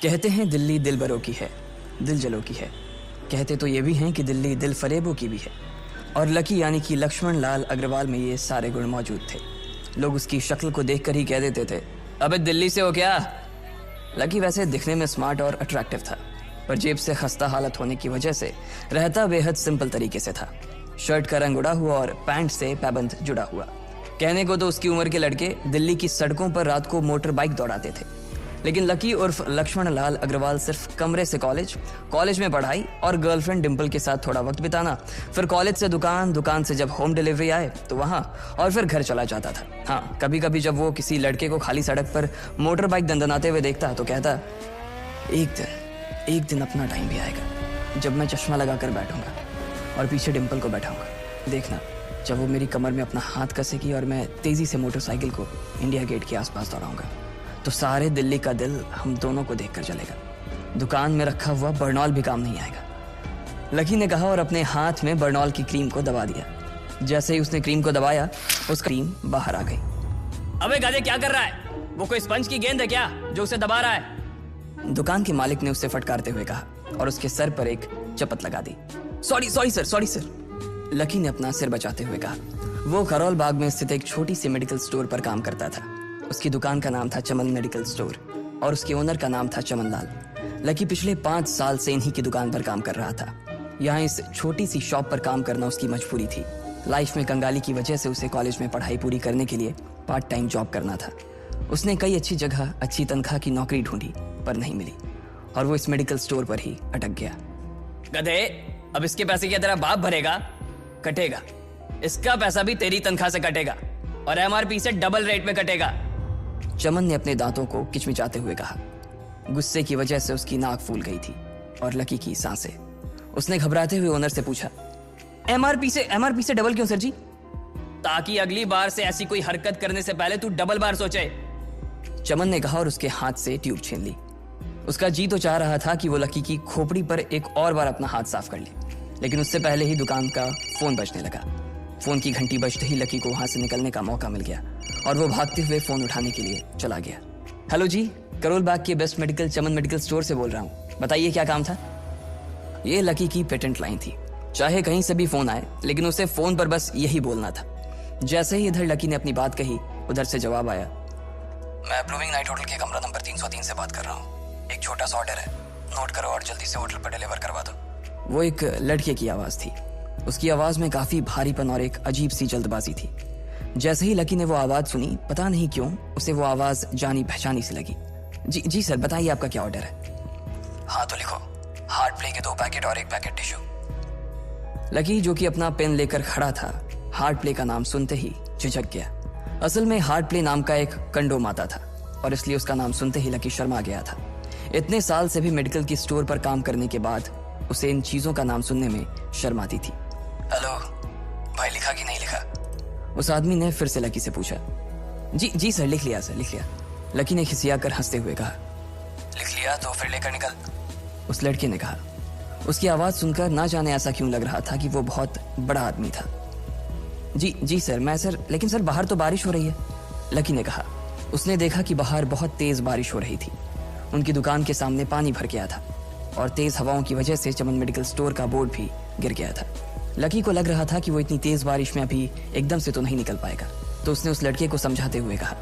कहते हैं दिल्ली दिल बरों की है, दिल जलों की है। कहते तो ये भी हैं कि दिल्ली दिल फरेबों की भी है। और लकी यानी कि लक्ष्मण लाल अग्रवाल में ये सारे गुण मौजूद थे। लोग उसकी शक्ल को देखकर ही कह देते थे, अबे दिल्ली से हो क्या? लकी वैसे दिखने में स्मार्ट और अट्रैक्टिव था, पर जेब से खस्ता हालत होने की वजह से रहता बेहद सिंपल तरीके से था। शर्ट का रंग उड़ा हुआ और पैंट से पैबंद जुड़ा हुआ। कहने को तो उसकी उम्र के लड़के दिल्ली की सड़कों पर रात को मोटर बाइक दौड़ाते थे, लेकिन लकी उर्फ लक्ष्मण लाल अग्रवाल सिर्फ कमरे से कॉलेज में पढ़ाई और गर्लफ्रेंड डिम्पल के साथ थोड़ा वक्त बिताना, फिर कॉलेज से दुकान, दुकान से जब होम डिलीवरी आए तो वहाँ, और फिर घर चला जाता था। हाँ, कभी कभी जब वो किसी लड़के को खाली सड़क पर मोटर बाइक दंदनाते हुए देखता तो कहता, एक दिन अपना टाइम भी आएगा जब मैं चश्मा लगा कर बैठूंगा और पीछे डिम्पल को बैठाऊंगा। देखना जब वो मेरी कमर में अपना हाथ कसेगी और मैं तेजी से मोटरसाइकिल को इंडिया गेट के आसपास दौड़ाऊंगा, तो सारे दिल्ली का दिल हम दोनों को देखकर जलेगा। दुकान में रखा हुआ बर्नॉल भी काम नहीं आएगा। लकी ने कहा और अपने हाथ में बर्नॉल की क्रीम को दबा दिया। जैसे ही उसने क्रीम को दबाया, उस क्रीम बाहर आ गई। अबे गाजे क्या कर रहा है? वो कोई स्पंज की गेंद है क्या जो उसे दबा रहा है? दुकान के मालिक ने उससे फटकारते हुए कहा और उसके सर पर एक चपत लगा दी। Sorry sir. लकी ने अपना सिर बचाते हुए कहा। वो करोल बाग में स्थित एक छोटी सी मेडिकल स्टोर पर काम करता था। उसकी दुकान का नाम था चमन मेडिकल स्टोर और उसके ओनर का नाम था चमन लाल। लकी पिछले 5 साल से इन्हीं की दुकान पर काम कर रहा था। यहाँ इस छोटी सी शॉप पर काम करना उसकी मजबूरी थी। लाइफ में कंगाली की वजह से उसे कॉलेज में पढ़ाई पूरी करने के लिए पार्ट टाइम जॉब करना था। उसने कई अच्छी जगह अच्छी तनख्वाह की नौकरी ढूंढी पर नहीं मिली और वो इस मेडिकल स्टोर पर ही अटक गया। गधे, अब इसके पैसे क्या तेरा बाप भरेगा? कटेगा। इसका पैसा भी तेरी तनख्वाह से कटेगा और एमआरपी से डबल रेट में कटेगा। चमन ने अपने दांतों को किचमिचाते हुए कहा। गुस्से की वजह से उसकी नाक फूल गई थी और लकी की सांसें। उसने घबराते हुए ओनर से पूछा, एमआरपी से डबल क्यों सर जी? ताकि अगली बार से ऐसी कोई हरकत करने से पहले तू डबल बार सोचे, चमन ने कहा और उसके हाथ से ट्यूब छीन ली। उसका जी तो चाह रहा था कि वो लकी की खोपड़ी पर एक और बार अपना हाथ साफ कर ले, लेकिन उससे पहले ही दुकान का फोन बजने लगा। फोन की घंटी बजते ही लकी को वहां से निकलने का मौका मिल गया और वो भागते हुए फोन उठाने के लिए चला गया। हेलो जी, करोल बाग के बेस्ट मेडिकल चमन मेडिकल स्टोर से बोल रहा हूँ, बताइए क्या काम था? ये लकी की पेटेंट लाइन थी। चाहे कहीं से भी फोन आए, लेकिन उसे फोन पर बस यही बोलना था। जैसे ही इधर लकी ने अपनी बात कही, उधर से जवाब आया, मैं ब्लूमिंग नाइट होटल के कमरा नंबर 303 से बात कर रहा हूँ। एक छोटा सा ऑर्डर है, नोट करो और जल्दी से होटल पर डिलीवर करवा दो। वो एक लड़के की आवाज थी। उसकी आवाज में काफी भारीपन और एक अजीब सी जल्दबाजी थी। जैसे ही लकी ने वो आवाज सुनी, पता नहीं क्यों उसे वो आवाज जानी पहचानी सी लगी। जी सर, बताइए आपका क्या ऑर्डर है? हाँ तो लिखो, हार्ट प्ले के 2 पैकेट और 1 पैकेट टिश्यू। लकी जो कि अपना पेन लेकर खड़ा था, हार्ट प्ले का नाम सुनते ही झिझक गया। असल में हार्ट प्ले नाम का एक कंडोम आता था और इसलिए उसका नाम सुनते ही लकी शर्मा गया था। इतने साल से भी मेडिकल की स्टोर पर काम करने के बाद उसे इन चीजों का नाम सुनने में शर्म आती थी। हेलो भाई, लिखा कि नहीं लिखा? उस आदमी ने फिर से लकी से पूछा। जी सर, लिख लिया सर, लिख लिया। लकी ने खिसिया कर हंसते हुए कहा। लिख लिया तो फिर लेकर निकल, उस लड़के ने कहा। उसकी आवाज सुनकर ना जाने ऐसा क्यों लग रहा था कि वो बहुत बड़ा आदमी था। जी सर, मैं सर, लेकिन सर बाहर तो बारिश हो रही है, लकी ने कहा। उसने देखा कि बाहर बहुत तेज बारिश हो रही थी। उनकी दुकान के सामने पानी भर गया था और तेज हवाओं की वजह से चमन मेडिकल स्टोर का बोर्ड भी गिर गया था। लकी को लग रहा था कि वो इतनी तेज बारिश में अभी एकदम से तो नहीं निकल पाएगा, तो उसने उस लड़के को समझाते हुए कहा,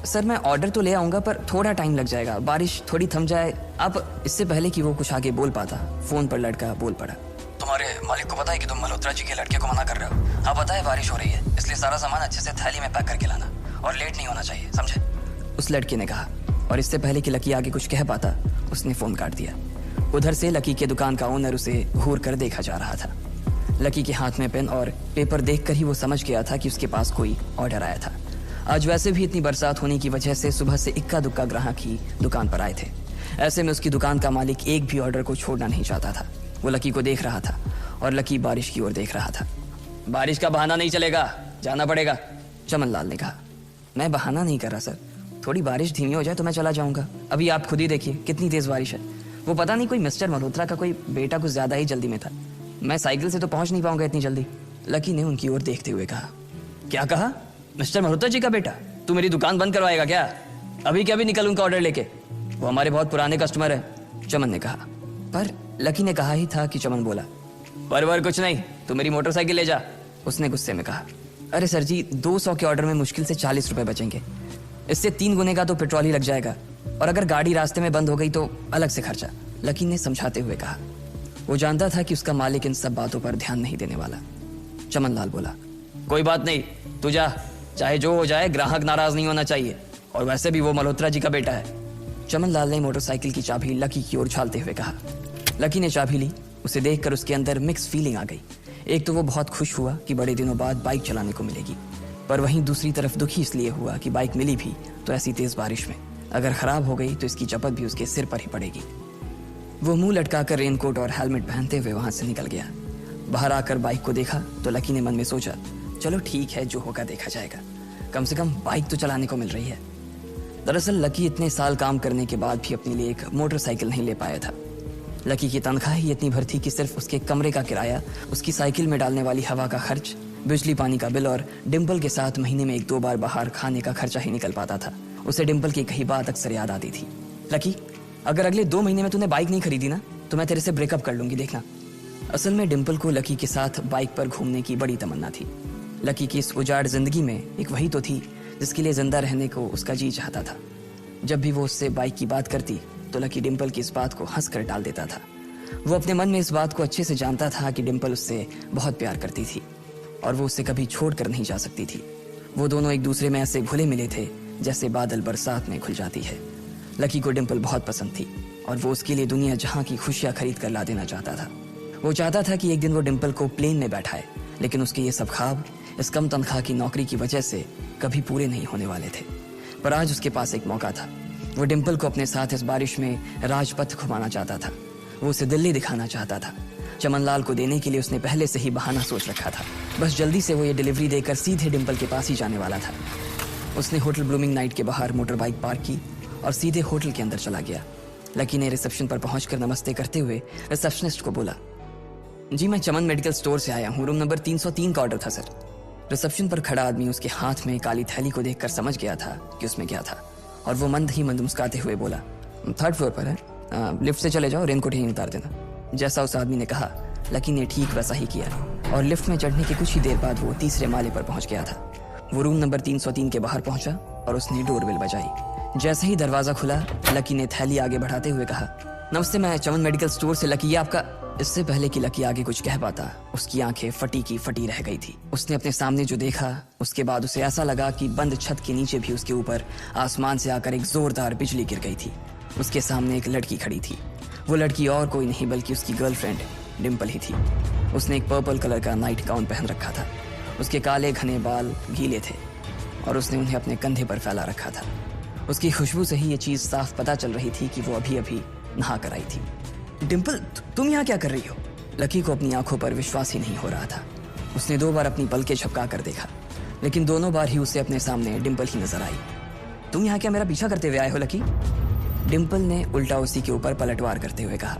सर मैं ऑर्डर तो ले आऊंगा पर थोड़ा टाइम लग जाएगा, बारिश थोड़ी थम जाए। अब इससे पहले कि वो कुछ आगे बोल पाता, फोन पर लड़का बोल पड़ा। तुम्हारे मालिक को पता है कि तुम मल्होत्रा जी के लड़के को मना कर रहे हो? हाँ पता है, बारिश हो रही है, इसलिए सारा सामान अच्छे से थैली में पैक करके लाना और लेट नहीं होना चाहिए, समझे? उस लड़के ने कहा और इससे पहले कि लकी आगे कुछ कह पाता, उसने फोन काट दिया। उधर से लकी के दुकान का ओनर उसे घूर कर देखा जा रहा था। लकी के हाथ में पेन और पेपर देखकर ही वो समझ गया था कि उसके पास कोई ऑर्डर आया था। आज वैसे भी इतनी बरसात होने की वजह से सुबह से इक्का दुक्का ग्राहक ही दुकान पर आए थे। ऐसे में उसकी दुकान का मालिक एक भी ऑर्डर को छोड़ना नहीं चाहता था। वो लकी को देख रहा था और लकी बारिश की ओर देख रहा था। बारिश का बहाना नहीं चलेगा, जाना पड़ेगा, चमन लाल ने कहा। मैं बहाना नहीं कर रहा सर, थोड़ी बारिश धीमी हो जाए तो मैं चला जाऊंगा। अभी आप खुद ही देखिए कितनी तेज बारिश है। वो पता नहीं कोई मिस्टर मल्होत्रा का कोई बेटा कुछ ज्यादा ही जल्दी में था, मैं साइकिल से तो पहुंच नहीं पाऊंगा इतनी जल्दी। लकी ने उनकी ओर देखते हुए कहा। क्या कहा? मिस्टर मल्होत्रा जी का बेटा? तू मेरी दुकान बंद करवाएगा क्या? अभी क्या भी निकल उनका ऑर्डर लेके। वो हमारे बहुत पुराने कस्टमर है, चमन ने कहा। पर लकी ने कहा ही था कि चमन बोला, पर कुछ नहीं, तू मेरी मोटरसाइकिल ले जा। उसने गुस्से में कहा, अरे सर जी, 200 के ऑर्डर में मुश्किल से 40 रुपए बचेंगे। इससे 3 गुने का तो पेट्रोल ही लग जाएगा, और अगर गाड़ी रास्ते में बंद हो गई तो अलग से खर्चा, लकी ने समझाते हुए कहा। वो जानता था कि उसका मालिक इन सब बातों पर ध्यान नहीं देने वाला। चमन लाल बोला, कोई बात नहीं, तू जा, चाहे जो हो जाए, ग्राहक नाराज नहीं होना चाहिए, और वैसे भी वो मल्होत्रा जी का बेटा है। चमन लाल ने मोटरसाइकिल की चाबी लकी की ओर उछालते हुए कहा। लकी ने चाबी ली। उसे देखकर उसके अंदर मिक्स फीलिंग आ गई। एक तो वो बहुत खुश हुआ कि बड़े दिनों बाद बाइक चलाने को मिलेगी, पर वहीं दूसरी तरफ दुखी इसलिए हुआ कि बाइक मिली भी तो ऐसी तेज बारिश में, अगर खराब हो गई तो इसकी चपत भी उसके सिर पर ही पड़ेगी। वो मुंह लटकाकर रेनकोट और हेलमेट पहनते हुए वहां से निकल गया। बाहर आकर बाइक को देखा तो लकी ने मन में सोचा, चलो ठीक है, जो होगा देखा जाएगा, कम से कम बाइक तो चलाने को मिल रही है। दरअसल लकी इतने साल काम करने के बाद भी अपने लिए एक मोटरसाइकिल नहीं ले पाया था। लकी की तनख्वाह ही इतनी भर थी कि सिर्फ उसके कमरे का किराया, उसकी साइकिल में डालने वाली हवा का खर्च, बिजली पानी का बिल और डिम्पल के साथ महीने में 1-2 बार बाहर खाने का खर्चा ही निकल पाता था। उसे डिम्पल की कही बात अक्सर याद आती थी, लकी, अगर अगले 2 महीने में तूने बाइक नहीं खरीदी ना तो मैं तेरे से ब्रेकअप कर लूंगी, देखना। असल में डिम्पल को लकी के साथ बाइक पर घूमने की बड़ी तमन्ना थी। लकी की इस उजाड़ जिंदगी में एक वही तो थी जिसके लिए जिंदा रहने को उसका जी चाहता था। जब भी वो उससे बाइक की बात करती तो लकी डिम्पल की इस बात को हंसकर टाल देता था। वो अपने मन में इस बात को अच्छे से जानता था कि डिम्पल उससे बहुत प्यार करती थी और वो उसे कभी छोड़कर नहीं जा सकती थी। वो दोनों एक दूसरे में ऐसे घुले मिले थे जैसे बादल बरसात में घुल जाती है। लकी को डिम्पल बहुत पसंद थी और वो उसके लिए दुनिया जहां की खुशियां खरीद कर ला देना चाहता था। वो चाहता था कि एक दिन वो डिम्पल को प्लेन में बैठाए, लेकिन उसके ये सब ख्वाब इस कम तनख्वाह की नौकरी की वजह से कभी पूरे नहीं होने वाले थे। पर आज उसके पास एक मौका था। वो डिम्पल को अपने साथ इस बारिश में राजपथ घुमाना चाहता था। वो उसे दिल्ली दिखाना चाहता था। चमन लाल को देने के लिए उसने पहले से ही बहाना सोच रखा था। बस जल्दी से वो ये डिलीवरी देकर सीधे डिम्पल के पास ही जाने वाला था। उसने होटल ब्लूमिंग नाइट के बाहर मोटर बाइक पार्क की और सीधे होटल के अंदर चला गया। लकी ने रिसेप्शन पर पहुंचकर नमस्ते करते हुए रिसेप्शनिस्ट को बोला, जी मैं चमन मेडिकल स्टोर से आया हूँ, रूम नंबर 303 का ऑर्डर था सर। रिसेप्शन पर खड़ा आदमी उसके हाथ में काली थैली को देखकर समझ गया था कि उसमें क्या था और वो मंद ही मंद मुस्कुराते हुए बोला, 3rd फ्लोर पर है, लिफ्ट से चले जाओ, रेनकोट ही उतार देना। जैसा उस आदमी ने कहा, लकी ने ठीक वैसा ही किया और लिफ्ट में चढ़ने के कुछ ही देर बाद वो 3रे माले पर पहुंच गया था। वो रूम नंबर 303 के बाहर पहुंचा और उसने डोरबेल बजाई। जैसे ही दरवाजा खुला, लकी ने थैली आगे बढ़ाते हुए कहा, नमस्ते, मैं चमन मेडिकल स्टोर से लकी, ये आपका। इससे पहले कि लकी आगे कुछ कह पाता, उसकी आंखें फटी की फटी रह गई थी। उसने अपने सामने जो देखा, उसके बाद उसे ऐसा लगा कि बंद छत के नीचे भी उसके ऊपर आसमान से आकर एक जोरदार बिजली गिर गई थी। उसके सामने एक लड़की खड़ी थी। वो लड़की और कोई नहीं बल्कि उसकी गर्लफ्रेंड डिम्पल ही थी। उसने एक पर्पल कलर का नाइट गाउन पहन रखा था। उसके काले घने बाल गीले थे और उसने उन्हें अपने कंधे पर फैला रखा था। उसकी खुशबू से ही ये चीज साफ पता चल रही थी कि वो अभी अभी नहा कर आई थी। डिम्पल, तुम यहाँ क्या कर रही हो? लकी को अपनी आंखों पर विश्वास ही नहीं हो रहा था। उसने 2 बार अपनी पलकें झपका कर देखा, लेकिन दोनों बार ही उसे अपने सामने डिम्पल ही नजर आई। तुम यहाँ क्या मेरा पीछा करते हुए आए हो लकी? डिम्पल ने उल्टा उसी के ऊपर पलटवार करते हुए कहा।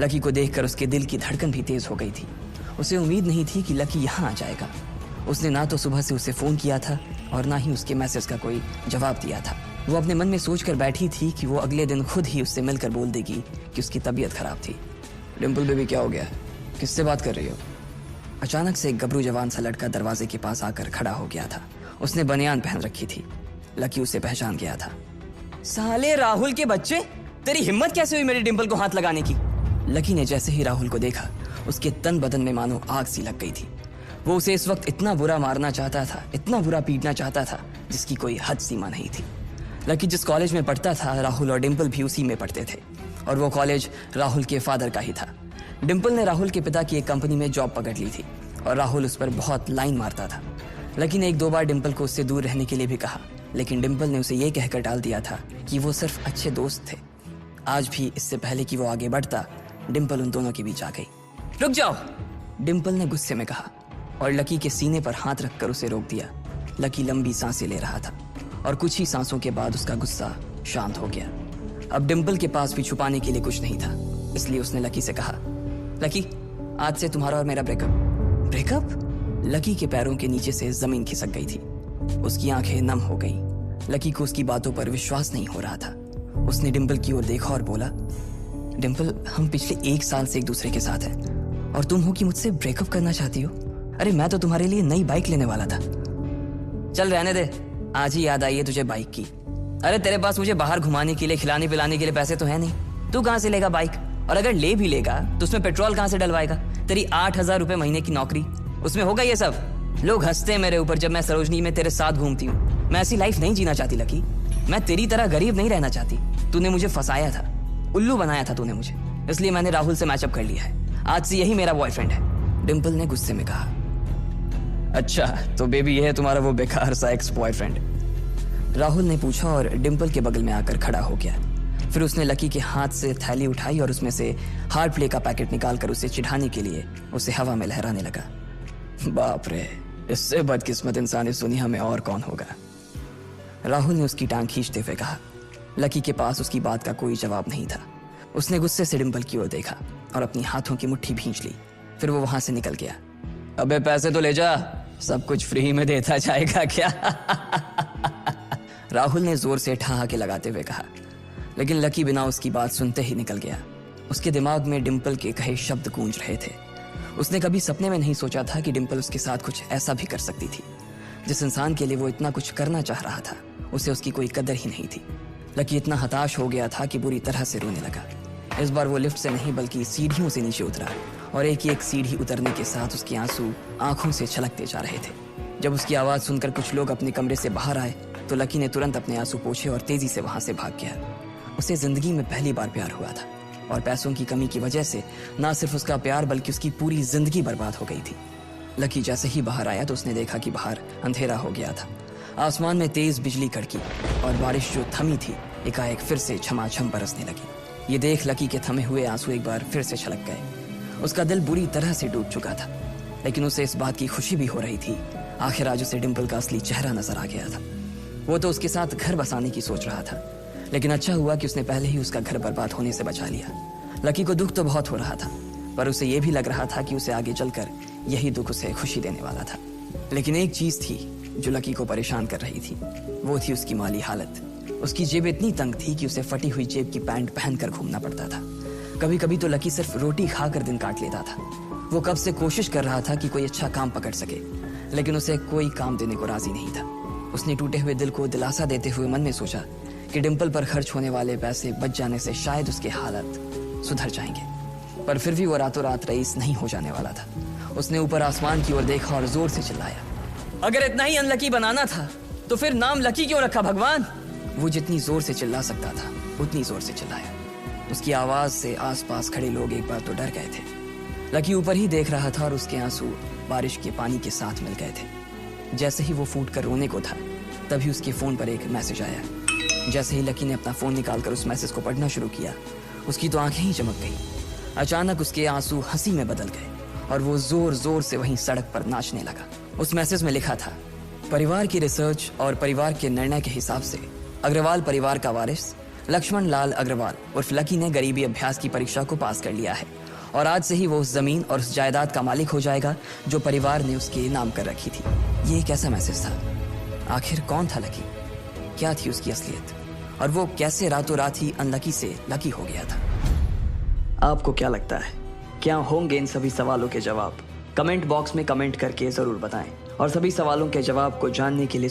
लकी को देखकर उसके दिल की धड़कन भी तेज हो गई थी। उसे उम्मीद नहीं थी कि लकी यहाँ आ जाएगा। उसने ना तो सुबह से उसे फोन किया था और ना ही उसके मैसेज का कोई जवाब दिया था। वो अपने मन में सोचकर बैठी थी कि वो अगले दिन खुद ही उससे मिलकर बोल देगी कि उसकी तबीयत खराब थी। डिम्पल बेबी, क्या हो गया? किससे बात कर रही हो? अचानक से एक गबरू जवान सा लड़का दरवाजे के पास आकर खड़ा हो गया था। उसने बनियान पहन रखी थी। लकी उसे पहचान गया था। साले राहुल के बच्चे, तेरी हिम्मत कैसे हुई मेरी डिम्पल को हाथ लगाने की? लकी ने जैसे ही राहुल को देखा, उसके तन बदन में मानो आग सी लग गई थी। वो उसे इस वक्त इतना बुरा मारना चाहता था, इतना बुरा पीटना चाहता था जिसकी कोई हद सीमा नहीं थी। लकी जिस कॉलेज में पढ़ता था, राहुल और डिम्पल भी उसी में पढ़ते थे और वो कॉलेज राहुल के फादर का ही था। डिम्पल ने राहुल के पिता की एक कंपनी में जॉब पकड़ ली थी और राहुल उस पर बहुत लाइन मारता था। लकी ने 1-2 बार डिम्पल को उससे दूर रहने के लिए भी कहा, लेकिन डिम्पल ने उसे ये कहकर टाल दिया था कि वो सिर्फ अच्छे दोस्त थे। आज भी इससे पहले कि वो आगे बढ़ता, डिम्पल उन दोनों के बीच आ गई। रुक जाओ, डिम्पल ने गुस्से में कहा और लकी के सीने पर हाथ रखकर उसे रोक दिया। लकी लंबी सांसें ले रहा था और कुछ ही सांसों के बाद उसका गुस्सा शांत हो गया। अब डिम्पल के पास भी छुपाने के लिए कुछ नहीं था, इसलिए उसने लकी से कहा, लकी, आज से तुम्हारा और मेरा ब्रेकअप। ब्रेकअप? लकी के पैरों के नीचे से जमीन खिसक गई थी। उसकी आंखें नम हो गई। लकी को उसकी बातों पर विश्वास नहीं हो रहा था। उसने डिम्पल की ओर देखा और बोला, डिम्पल, हम पिछले 1 साल से एक दूसरे के साथ हैं और तुम हो कि मुझसे ब्रेकअप करना चाहती हो? अरे मैं तो तुम्हारे लिए नई बाइक लेने वाला था। चल रहने दे, आज ही याद आई है तुझे बाइक की। अरे तेरे पास मुझे बाहर घुमाने के लिए, खिलाने पिलाने के लिए पैसे तो है नहीं। तू कहाँ से लेगा बाइक? और अगर ले भी लेगा तो उसमें पेट्रोल कहाँ से डलवाएगा? तेरी 8,000 रुपए महीने की नौकरी, उसमें होगा ये सब? लोग हंसते हैं मेरे ऊपर जब मैं सरोजनी में तेरे साथ घूमती हूँ। मैं ऐसी लाइफ नहीं जीना चाहती लकी। मैं तेरी तरह गरीब नहीं रहना चाहती। तूने मुझे फंसाया था, उल्लू बनाया था तूने मुझे, इसलिए मैंने राहुल से मैचअप कर लिया है। आज से यही मेरा बॉयफ्रेंड है। डिम्पल ने गुस्से में कहा। अच्छा तो बेबी, ये है तुम्हारा वो बेकार सा एक्स बॉयफ्रेंड? राहुल ने पूछा और डिम्पल के बगल में आकर खड़ा हो गया। फिर उसने लकी के हाथ से थैली उठाई और उसमें से हार्ड प्ले का पैकेट निकालकर उसे चिढ़ाने के लिए उसे हवा में लहराने लगा। बाप रे, इससे बदकिस्मत इंसान इस दुनिया में और कौन होगा? राहुल ने उसकी टांग खींचते हुए कहा। लकी के पास उसकी बात का कोई जवाब नहीं था। उसने गुस्से से डिम्पल की ओर देखा और अपनी हाथों की मुट्ठी भींच ली। फिर वो वहां से निकल गया। अबे पैसे तो ले जा, सब कुछ फ्री में देता जाएगा क्या? राहुल ने जोर से ठहाके लगाते हुए कहा, लेकिन लकी बिना उसकी बात सुनते ही निकल गया। उसके दिमाग में डिम्पल के कहे शब्द गूंज रहे थे। उसने कभी सपने में नहीं सोचा था कि डिम्पल उसके साथ कुछ ऐसा भी कर सकती थी। जिस इंसान के लिए वो इतना कुछ करना चाह रहा था, उसे उसकी कोई कदर ही नहीं थी। लकी इतना हताश हो गया था कि बुरी तरह से रोने लगा। इस बार वो लिफ्ट से नहीं बल्कि सीढ़ियों से नीचे उतरा और एक सीढ़ी उतरने के साथ उसके आंसू आंखों से छलकते जा रहे थे। जब उसकी आवाज सुनकर कुछ लोग अपने कमरे से बाहर आए तो लकी ने तुरंत अपने आंसू पोंछे और तेजी से वहां से भाग गया। उसे जिंदगी में पहली बार प्यार हुआ था और पैसों की कमी की वजह से ना सिर्फ उसका प्यार बल्कि उसकी पूरी जिंदगी बर्बाद हो गई थी। लकी जैसे ही बाहर आया तो उसने देखा कि बाहर अंधेरा हो गया था। आसमान में तेज बिजली कड़की और बारिश जो थमी थी एकाएक फिर से झमाझम बरसने लगी। ये देख लकी के थमे हुए आंसू एक बार फिर से छलक गए। उसका दिल बुरी तरह से डूब चुका था, लेकिन उसे इस बात की खुशी भी हो रही थी। आखिर आज उसे डिम्पल का असली चेहरा नजर आ गया था। वो तो उसके साथ घर बसाने की सोच रहा था, लेकिन अच्छा हुआ कि उसने पहले ही उसका घर बर्बाद होने से बचा लिया। लकी को दुख तो बहुत हो रहा था, पर उसे यह भी लग रहा था कि उसे आगे चलकर यही दुख उसे खुशी देने वाला था। लेकिन एक चीज थी जो लकी को परेशान कर रही थी, वो थी उसकी माली हालत। उसकी जेब इतनी तंग थी कि उसे फटी हुई जेब की पैंट पहनकर घूमना पड़ता था। कभी कभी तो लकी सिर्फ रोटी खाकर दिन काट लेता था। वो कब से कोशिश कर रहा था कि कोई अच्छा काम पकड़ सके, लेकिन उसे कोई काम देने को राजी नहीं था। उसने टूटे हुए दिल को दिलासा देते हुए मन में सोचा कि डिम्पल पर खर्च होने वाले पैसे बच जाने से शायद उसके हालत सुधर जाएंगे, पर फिर भी वो रातों रात रईस नहीं हो जाने वाला था। उसने ऊपर आसमान की ओर देखा और जोर से चिल्लाया, अगर इतना ही अनलकी बनाना था तो फिर नाम लकी क्यों रखा भगवान? वो जितनी जोर से चिल्ला सकता था उतनी जोर से चिल्लाया। उसकी आवाज से आसपास खड़े लोग एक बार तो डर गए थे। लकी ऊपर ही देख रहा था और उसके आंसू बारिश के पानी के साथ मिल गए थे। जैसे ही वो फूट कर रोने को था, तभी उसके फोन पर एक मैसेज आया। जैसे ही लकी ने अपना फोन निकालकर उस मैसेज को पढ़ना शुरू किया, उसकी तो आंखें ही चमक गई। अचानक उसके आंसू हंसी में बदल गए और वो जोर जोर से वहीं सड़क पर नाचने लगा। उस मैसेज में लिखा था, परिवार की रिसर्च और परिवार के निर्णय के हिसाब से अग्रवाल परिवार का वारिस लक्ष्मण लाल अग्रवाल उर्फ लकी ने गरीबी अभ्यास की परीक्षा को पास कर लिया है और आज से ही वो उस जमीन और उस जायदाद का मालिक हो जाएगा जो परिवार ने उसके नाम कर रखी थी। ये एक ऐसा मैसेज था। आखिर कौन था लकी? क्या थी उसकी असलियत? और वो कैसे रातों रात ही अनलकी से लकी हो गया था? आपको क्या लगता है, क्या होंगे इन सभी सवालों के जवाब? कमेंट बॉक्स में कमेंट करके जरूर बताएं और सभी सवालों के जवाब को जानने के लिए